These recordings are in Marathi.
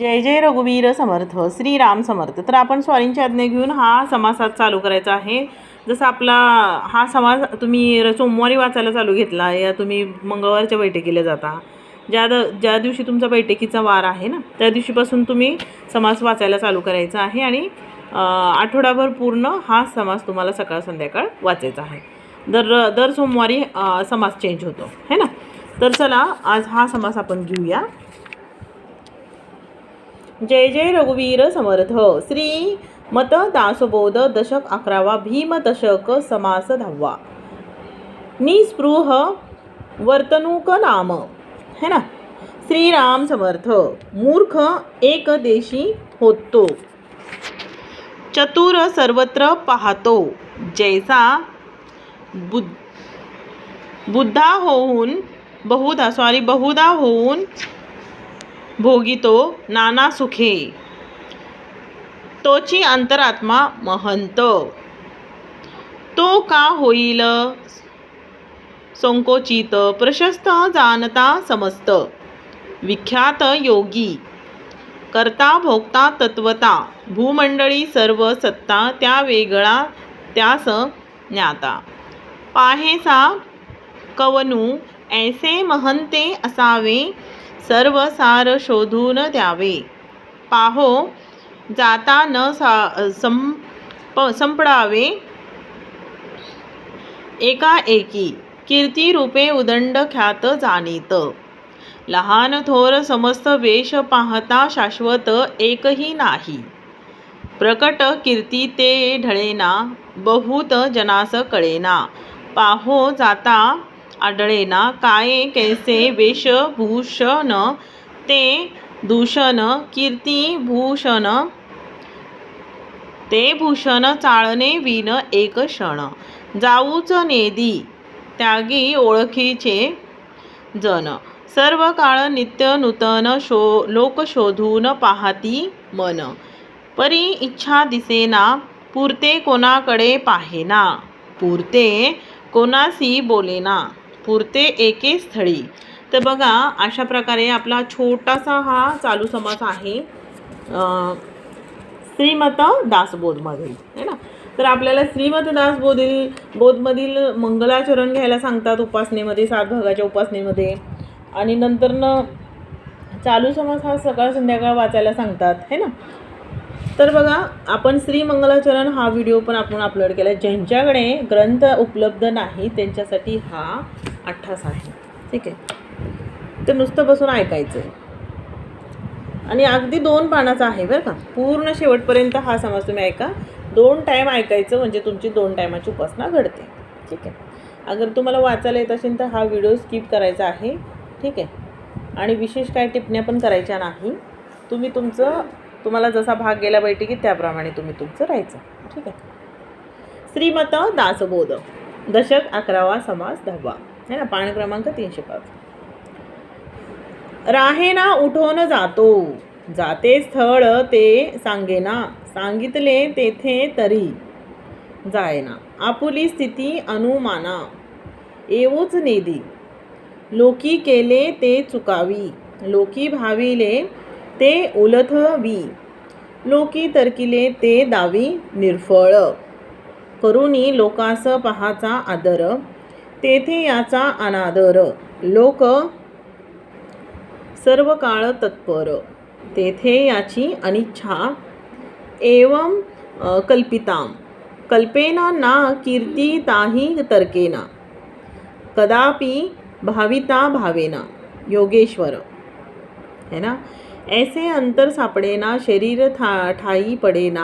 जय जय रघुवीर समर्थ श्रीराम समर्थ। तर आपण स्वारींची आज्ञा घेऊन हा समासात चालू करायचा आहे। जसं आपला हा समास तुम्ही सोमवारी वाचायला चालू घेतला या तुम्ही मंगळवारच्या बैठकीला जाता, ज्या दिवशी तुमचा बैठकीचा वार आहे ना त्या दिवशीपासून तुम्ही समास वाचायला चालू करायचा आहे आणि आठवडाभर पूर्ण हा समास तुम्हाला सकाळ संध्याकाळ वाचायचा आहे। दर सोमवारी समास चेंज होतो है ना। तर चला आज हा समास आपण घेऊया। जय जय रघुवीर समर्थ श्री मत दासबोध दशक 11वा भीम दशक समास 10वा निस्पृह वर्तणूक नाम है ना। श्रीराम समर्थ। मूर्ख एक देशी होतो, चतुर सर्वत्र पाहतो, जैसा बहुधा होऊन भोगितो नाना सुखे, तोची अंतरात्मा महंत, तो का होईल संकोचित, प्रशस्त जानता समस्त, विख्यात योगी, करता भोगता तत्वता, भूमंडळी सर्व सत्ता त्या वेगळा त्यास ज्ञाता, पाहेसा कवनू ऐसे महंते असावे, सर्व सार शोधून द्यावे, पाहो जाता न संपडावे, एकाएकी कीर्ती रूपे उदंड ख्यात जाणीत, लहान थोर समस्त वेश पाहता शाश्वत एकही नाही, प्रकट कीर्ती ते ढळेना, बहुत जनास कळेना, पाहो जाता आढळेना, काय कैसे वेशभूषण ते दूषण, कीर्ती भूषण ते भूषण, चाळणे विन एक क्षण, जाऊच नेदी त्यागी ओळखीचे जन, सर्व काळ नित्य नूतन लोक शोधून पाहती मन, परी इच्छा दिसेना, पुरते कोणाकडे पाहेना, पुरते कोणासी बोलेना, पुरते एके स्थळी। तर बघा अशा प्रकारे आपला छोटासा हा चालू समास आहे श्रीमत दासबोधमधील है ना। तर आपल्याला श्रीमत दासबोधमधील मंगलाचरण घ्यायला सांगतात उपासनेमध्ये, 7 भागाच्या उपासनेमध्ये, आणि नंतर चालू समास हा सकाळ संध्याकाळ वाचायला सांगतात है ना। तर बघा आपण श्री मंगलाचरण हा व्हिडिओ पण आपण अपलोड केला, ज्यांच्याकडे ग्रंथ उपलब्ध नाही त्यांच्यासाठी हा 8 आहे, ठीक आहे। तर नुसतं बसून ऐकायचं आहे आणि अगदी 2 पानाचा आहे बरं का, पूर्ण शेवटपर्यंत हा समास तुम्ही ऐका, 2 टाईम ऐकायचं म्हणजे तुमची 2 टायमाची उपासना घडते, ठीक आहे। अगर तुम्हाला वाचायला येत असेल तर हा व्हिडिओ स्किप करायचा आहे, ठीक आहे। आणि विशेष काय टिप्पण्या पण करायच्या नाही, तुम्हाला जसा भाग गेला बैठकीत त्याप्रमाणे तुम्ही तुमचं राहायचं, ठीक आहे। श्रीमत दासबोध दशक 11वा समास 10वा है ना, पान क्रमांक 305। राहेना उठून जातो, जाते स्थळ ते सांगेना, सांगितले तेथे तरी जायना, आपुली स्थिती अनुमाना, येऊच नेदी, लोकी केले ते चुकावी, लोकी भाविले ते उलथवी, लोकी तरकिले ते दावी निर्फळ, करुणी लोकास पहाचा आदर, तेथे याचा अनादर, लोक सर्व काळ तत्पर, तेथे याची अनिच्छा, एवं कल्पिताम, कल्पेना ना कीर्ती ताही तर्केना, कदापि भाविता भावेना, योगेश्वर है ना। ऐसे अंतर सापडेना, शरीर ठाई पडेना,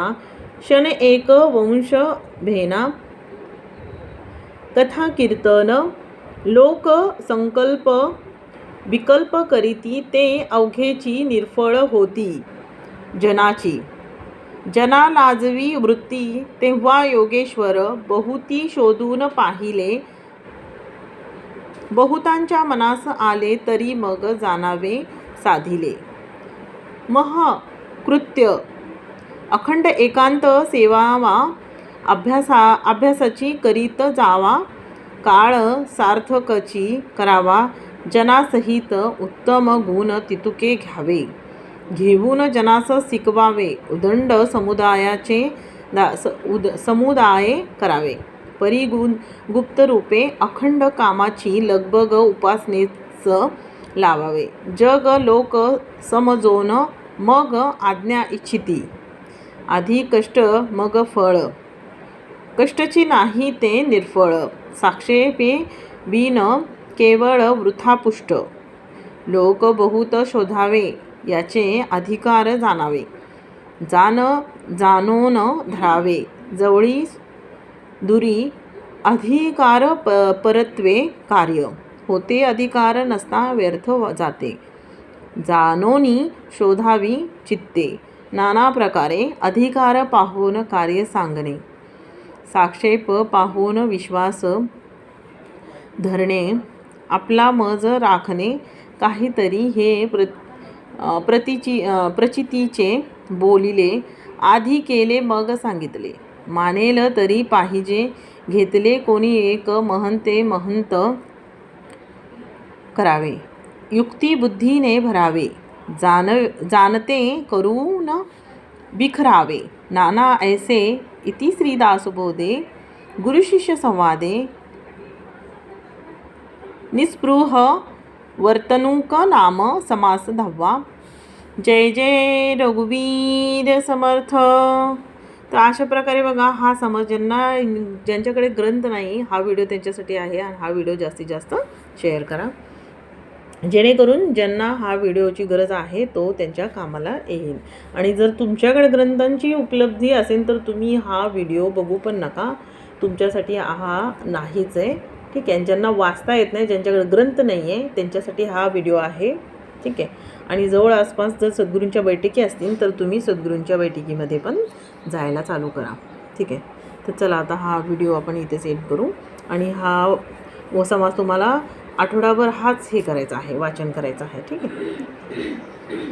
क्षण एक वंश भेना, कथा कीर्तन लोक संकल्प विकल्प करीती, ते अवघेची निर्फळ होती जनाची, जना लाजवी वृत्ती, तेव्हा योगेश्वर बहुती शोधून पाहिले, बहुतांच्या मनास आले तरी मग जाणावे साधिले, कृत्य अखंड एकांत सेवावा, अभ्यासाची करीत जावा, काळ सार्थकची करावा, जनासहित उत्तम गुण तितुके घ्यावे, घेऊन जनास शिकवावे, उदंड समुदाय करावे. परी गुप्त रूपे अखंड कामाची लगबग उपासनेच लावावे. जग लोक समजोन मग आज्ञा इच्छिती. आधी कष्ट मग फळ, कष्टची नाही ते निर्फळ. साक्षेपे बिन केवळ वृथा पुष्ट. लोक बहुत शोधावे, याचे अधिकार जाणावे. जाणोन धरावे, जवळी दुरी अधिकार परत्वे कार्य. होते अधिकार नसता व्यर्थ जाते. जाणोनी शोधावी चित्ते, नाना प्रकारे अधिकार पाहून कार्य सांगणे. साक्षेप पाहून विश्वास धरणे, आपला मज राखणे. काहीतरी हे प्रचितीचे बोलिले, आधी केले मग सांगितले. मानेल तरी पाहिजे घेतले कोणी एक, महंते महंत करावे. युक्ती बुद्धीने भरावे, जाणते करून बिखरावे. नाना ऐसे इति श्री दासबोधे गुरुशिष्य संवादे. निस्पृह वर्तणूक नाम समास 10वा. जय जय रघुवीर समर्थ. तर अशा प्रकारे बघा, हा समज ज्यांच्याकडे ग्रंथ नाही, हा व्हिडिओ त्यांच्यासाठी आहे. आणि हा व्हिडिओ जास्तीत जास्त शेअर करा, जेणेकरून ज्यांना हा व्हिडिओची गरज आहे तो त्यांच्या कामाला येईल. आणि जर तुमच्याकडे ग्रंथांची उपलब्धी असेल तर तुम्ही हा व्हिडिओ बघू पण नका, तुमच्यासाठी हा नाहीच आहे. ठीक आहे. ज्यांना वाचता येत नाही, ज्यांच्याकडे ग्रंथ नाही आहे, त्यांच्यासाठी हा व्हिडिओ आहे. ठीक आहे. आणि जवळ आसपास जर सद्गुरूंच्या बैठकी असतील तर तुम्ही सद्गुरूंच्या बैठकीमध्ये पण जायला चालू करा. ठीक आहे. तर चला, आता हा व्हिडिओ आपण इथे सेट करू. आणि हा समाज तुम्हाला आठवडाभर हाच हे करायचा आहे, वाचन करायचं आहे. ठीक आहे.